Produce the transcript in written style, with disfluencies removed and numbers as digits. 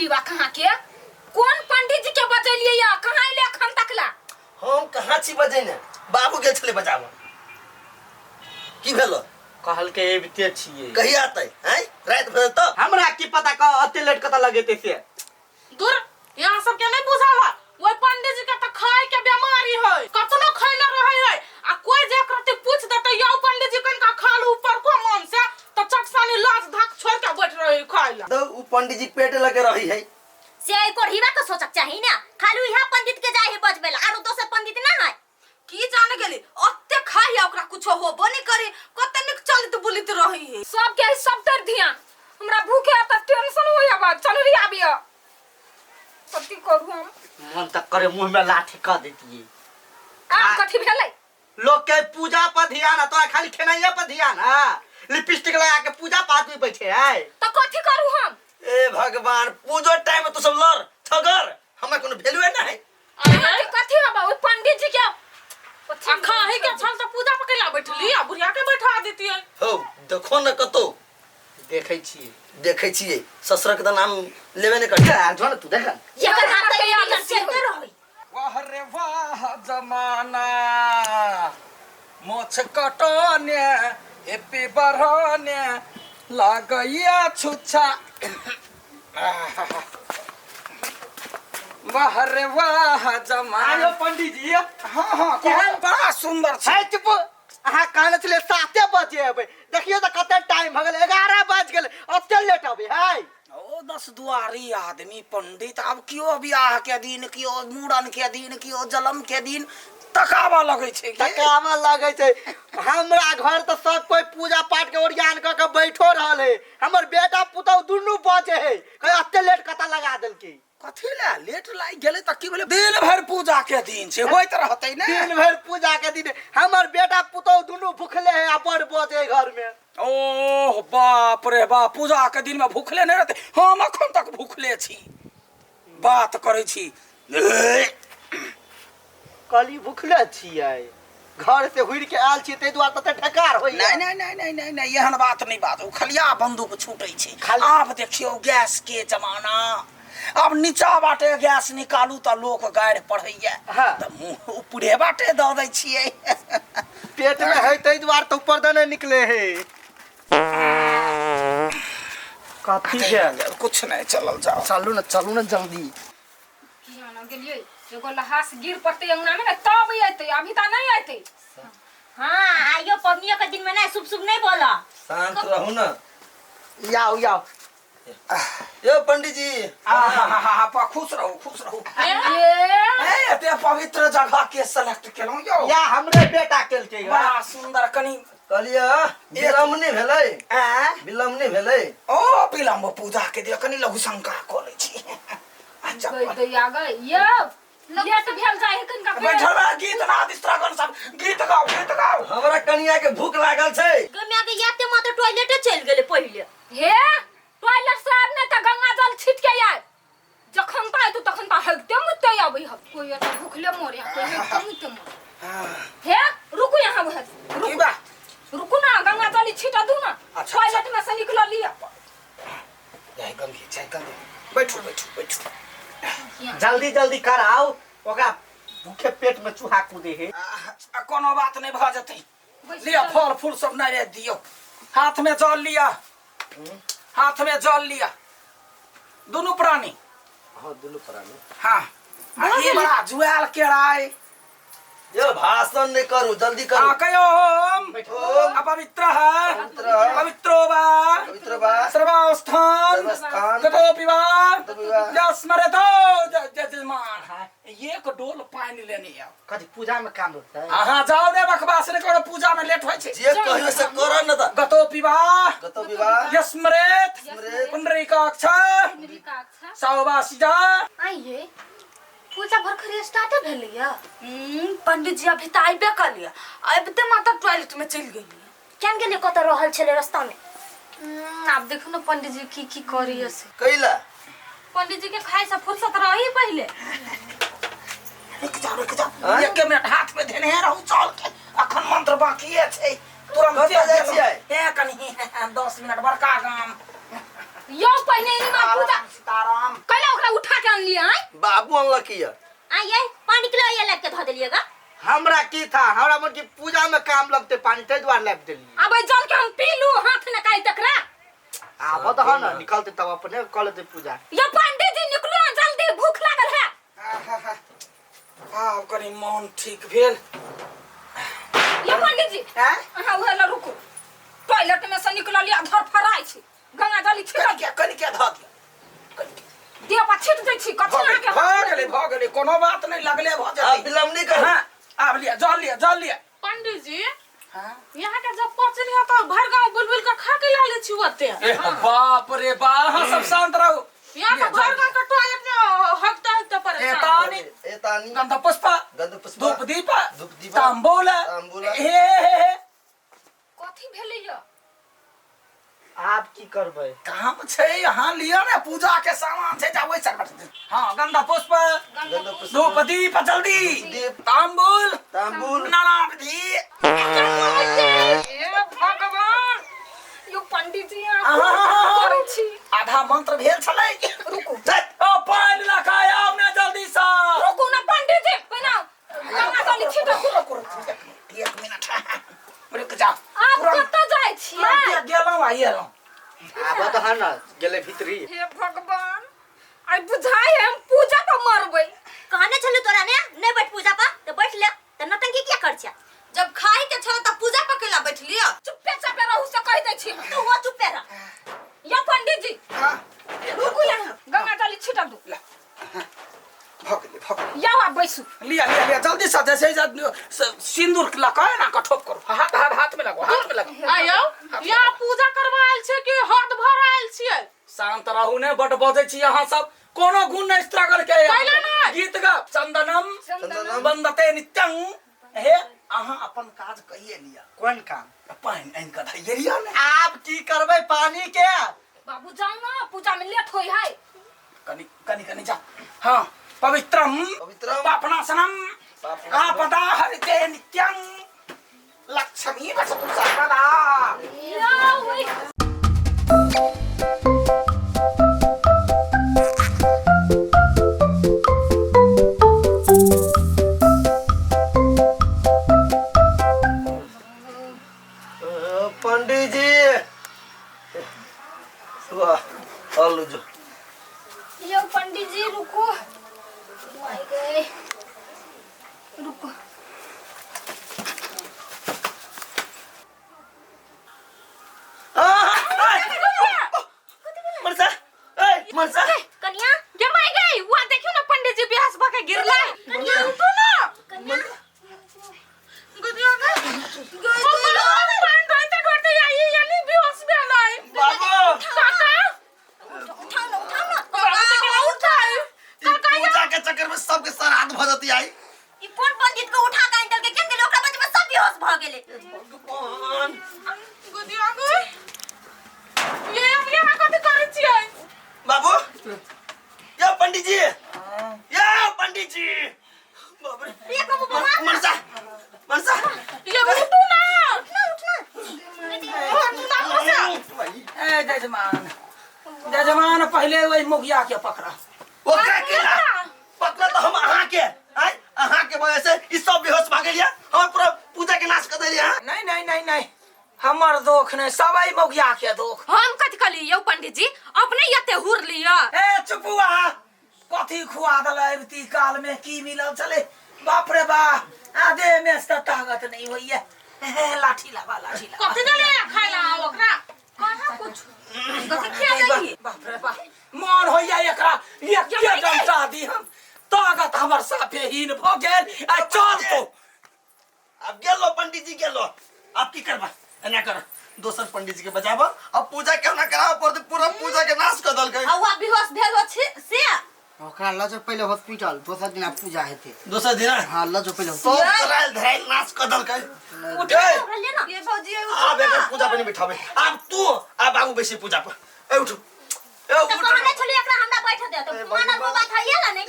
ही बा कहां के कौन पंडित जी के बजेलिए या कहां ले अखन तकला हम कहां छी बजे ने बाबू गेल छले बजाव की भेलो कहल के एबते छिए कही आते हैं रात भर तो हमरा की पता का अते लेट कता लगेते से दूर यहां सब के नहीं बुझाला ओए पंडित जी के त खाए के बीमारी है कतनो खैले रहे है आ कोई जे करते पूछ देते यो पंडित जी कनका खाल ऊपर को मन से तो चटसानी लाज धक छोड़ के बैठ रहे खाइला तो उ पंडित जी पेट लगे रही है से आई कोढ़ीवा तो सोचक चाहि ना खालू इहा पंडित के जाय है बजबेला आरो दोसर पंडित ना है की जाने गेली ओते खाई ओकरा कुछो हो बनी करे कते निक चलित बुलित रही है सब के सब तर ध्यान हमरा भूखे आ त टेंशन होया बा चल रे आबिया कथि करू हम मन तक करे मुंह में लाठी का देतिए आ कथि भेलै लोग के पूजा पर ध्यान है तो खाली खेनाइया पर ध्यान है लिपस्टिक लगा के पूजा पाठ में बैठे है त कथि करू हम ए भगवान पूजो टाइम में तू सब लड़ ठगर हमरा कोनो वैल्यू ना है अरे कथि बाबा ओ पंडित जी के अखा है के छल त पूजा पकेला बैठली आ बुढ़िया के बैठा देती है हो देखो न कतो देखै छिए ससुर के नाम लेवे ने करते जो न तू देख एकर हाथ के याद चलते रही वाह रे वाह जमाना मोछ कटने एपी बरने लागैया छुछा वाह रे वाह जमाना आयो पंडित जी हां हां केहन बड़ा सुंदर छै है चुप अहा कान चले 7 बजे अबे देखियो त कते टाइम भ गेल 11 बज गेल अते लेट अबे है ओ 10 दुआरी आदमी पंडित अब कियो बियाह के दिन कियो मूड़न के दिन कियो जन्म के दिन तकावा लगे छै तकावा लगे छै हमरा घर त सब कोई पूजा पाठ के ओरियान क के बैठो रहले हमर बेटा पुतौ दुनु बजे है कहे अते लेट कता लगा देल की कथि ले लेट लाग गेले त की भेले दिन भर पूजा के दिन छै होइत रहतै ने दिन भर पूजा के दिन हमर बेटा पुतौ दुनु भूखले है आ बड़ बजे घर में ओह बाप रे बाप पूजा के दिन में भूखले नहीं रहते हम अखन तक भूखले छी बात करे छी कली भूखले छियै घर से हुड़ के आल छी ते दुआर तते ठकार होई नहीं एहन बात नहीं बात खलिया बंदूक छूटै छै आब देखियो गैस के जमाना अब नीचा बाटे गैस निकालू त लोक गाड़ पढ़ैया त मुंह ऊपरे बाटे द दै छियै पेट में है ते दुआर त ऊपर दने निकले है कथि भेल कुछ नहीं चलल जाओ चलू न जल्दी किया ना गेलिए एगो लहास गिर पड़ते अंगना में ना तब आते अभी त नहीं आते हां आइयो पबनियो के दिन में ना शुभ शुभ नहीं बोला शांत रहू ना याओ यो पंडित जी हा खुश रहो ए ते पवित्र जगह के सेलेक्ट केलौ यो या हमरे बेटा केल के बड़ा सुंदर कनी कहलिया विलम्ब नहीं भेलै ओ विलम्ब पूजा के दिया कनी लघु शंका कोले छी अच्छा गई आ गई ये लेट भेल जाय है कनका बैठल गीत नाद स्त्रागन सब गीत गाओ हमरा कनिया के भूख लागल छै गमिया के याते मत टॉयलेट चल गेले पहिले हे टॉयलेट से आब ने त गंगा जल छिट के आय जखन पाए तू तखन ता हगते मुते आबै ह कोई त भूखले मोर या कोई हगते मुते मोर हे रुकू यहां की बा रुकू ना गंगा जल छिटा दू ना टॉयलेट में से निकल लिया जाय कम की चाय कर बैठो जल्दी कराओ ओका भूखे पेट में चूहा कूदे है कोनो बात नहीं भ जतै लिया फल फूल सब नहीं दियो हाथ में जल लिया दोनों प्राणी हां ये बड़ा जुआल केराय यो भाषण नहीं करू जल्दी करू कयो बैठो अपवित्र पवित्रो वा सर्वावस्थान कतोपि वा स्मरतो जजमान एक डोल पानी लेने आओ कथि पूजा में काम होता है अहाँ जाओ रे बकवास ने करो पूजा में लेट होय छै जे कहियो से कर न त गतोपि वा स्मरेत पुंडरीकाक्ष साववासिजा आइए पूजा भर खरी स्टार्ट भेलिया पंडित जी अभी त आइबे कर लिया अब ते माता टॉयलेट में चल गई केन गेले कत रहल छले रास्ता में आप देखो ना पंडित जी की करी से कैला पंडित जी के खाए से फुर्सत रही पहले रुक जाओ एक मिनट हाथ में देने रहू चल के अखन मंत्र बाकी छै तुरंत जाय छियै ए कनी 10 मिनट बड़का काम यो पहले ही मां पूजा सीताराम कै बाबू अनलक किया आइए पानी के लिए लेके धो देलिएगा। हमरा की था हमरा मन की पूजा में काम लगते पानी ते द्वार लाब देली। अब जल के हम पी लू हाथ न काई तकरा। आब तो है ना निकलते तब अपने कर लेते पूजा। ये पंडित जी निकलो जल्दी भूख लागल है। अब कनी मन ठीक भेल। ये पंडित जी हैं? हां उहेला रुको। टॉयलेट में से निकल लिया घर फराई छी। गंगा जल छिड़क कनी क्या धो दिया दिया पर छिट दै छी कथि भ गेलै कोनो बात नहीं लगले भ अब जाई। विलम्ब नहीं कर। हां अब लिया जल लिया। पंडित जी हां यहाँ के जब पहुंचनी है तो भर गांव बुलबुल का खा के ला ले छी ओते। ए बाप रे बा हां सब शांत रहो। यहाँ का भर गांव का टॉयलेट में हकता ए परेशान। तानी गंध पुष्पा गंध पुष्प धूप दीपा धूप दीपा तांबूला तांबूला। हे कथि भेलै य? आप की करबै? काम छै यहाँ लिया ना पूजा के सामान छै जाओ सर। हां गंध पुष्प गंध पुष्प धूप दीप जल्दी दीप तांबूल तांबूल नारावधी। ए भगवान यो पंडित जी करे छी। आधा मंत्र भेल छलै। रुकू ओ पानी लखाय आओ ना जल्दी सा। रुकू ना पंडित जी बिना गंगा जल छिट। एक मिनट रुक जा। आप कत जाय छी? गेलौं आइलौं। आब तो है ना गेले भीतरी। हे भगवान आई बुझाई हम पूजा तो मरबै। कहने छलु तोरा ने नहीं बैठ पूजा पर तो बैठ ले त नटंकी क्या कर छ? जब खाई के छ त पूजा पर केला बैठ लिया। चुपे चापे रहू से कह दै छी। तू हो चुप रह। या पंडित जी हां रुकू यहाँ गंगा जल छिट दू। भग या आप बैसू। लिया जल्दी सा जैसे सिंदूर लगाए ना कठोप करो। हाथ में लगो। आयो यहाँ पूजा करवा आयल छै कि हाथ भर आयल छियै? शांत रहू ने बट बजै छी यहाँ सब कोनो गुण नहीं स्ट्रगल के। कैला ना? गीत गा चंदनम वंदते नित्यं। हे अहाँ अपन काज कहिए लिया। कौन काम? पानी आइन का धइए लिया ने। आप की करबै पानी के? बाबू जाओ ना पूजा में लेट होई है। कनी जा। हां पवित्रम पवित्रम पापनाशनम आपदा हरिते नित्यं लक्ष्मी वसतु सर्वदा। या वही पंडित जी वाह आलू जो यो पंडित जी रुको। आई गए रुको। मनसा मनसा कन्या ये मैं गई वो देखियो ना पंडित जी बेहोश भके गिरले। कन्या उठो ना। कन्या गुदिया गई पान ढोते आई ये नहीं बेहोश भेलै। बाबू काका उठाओ ना। बाबू के उठाई। पूजा के चक्कर में सबके सर हाथ भजती आई। ई कौन पंडित को उठा के अंदर के केन गेल ओकरा बच में सब बेहोश भ गेले। भगवान गुदिया गई ये हम यहाँ कथि करै छियै? बाबू या पंडित जी बाप रे ये को बाबा मनसा ये उठो ना। ए जजमान पहले वही मुखिया के पकड़ा। वो क्या केला पकड़ा तो हम अहाँ के आय अहाँ के वजह से ई सब बेहोश भ गेलिया। हम पूरा पूजा के नाश कर देलिया। नहीं हमर दोख नहीं सबई मुखिया के दोख। हम कथि कली यौ पंडित जी अपने यते हुर लिया। ए चुपुआ कथी खुआ दलैती काल में की मिलल चले। बाप रे बा आधे में से ताकत नहीं होइए। लाठी ला कथि दले खाइला ओकरा कहां कुछ कथि खिया जाई। बाप रे बा मन होइए एकरा ये के जनता दी हम ताकत हमर साफे हीन भ गेल। आ चल तो अब गेलो पंडित जी गेलो अब की करबा एना कर दोसर पंडित जी के बजाबा। अब पूजा क्यों ना करा पर पूरा पूजा के नाश कर दलकै। हवा बेहोश भेलो छी से ओकरा लजो पहले हॉस्पिटल दोसर दिन पूजा हेते। दोसर दिन हां लजो पहले सब कराल धराल नाश कर दलकै। उठा ले ना। ये भौजी अब एक पूजा पनि बिठाबे। अब तू अब बाबू बेसी पूजा पर ए उठ ए तो उठ कहने छली एकरा हमरा बैठ दे तो मानर को बात है या नहीं।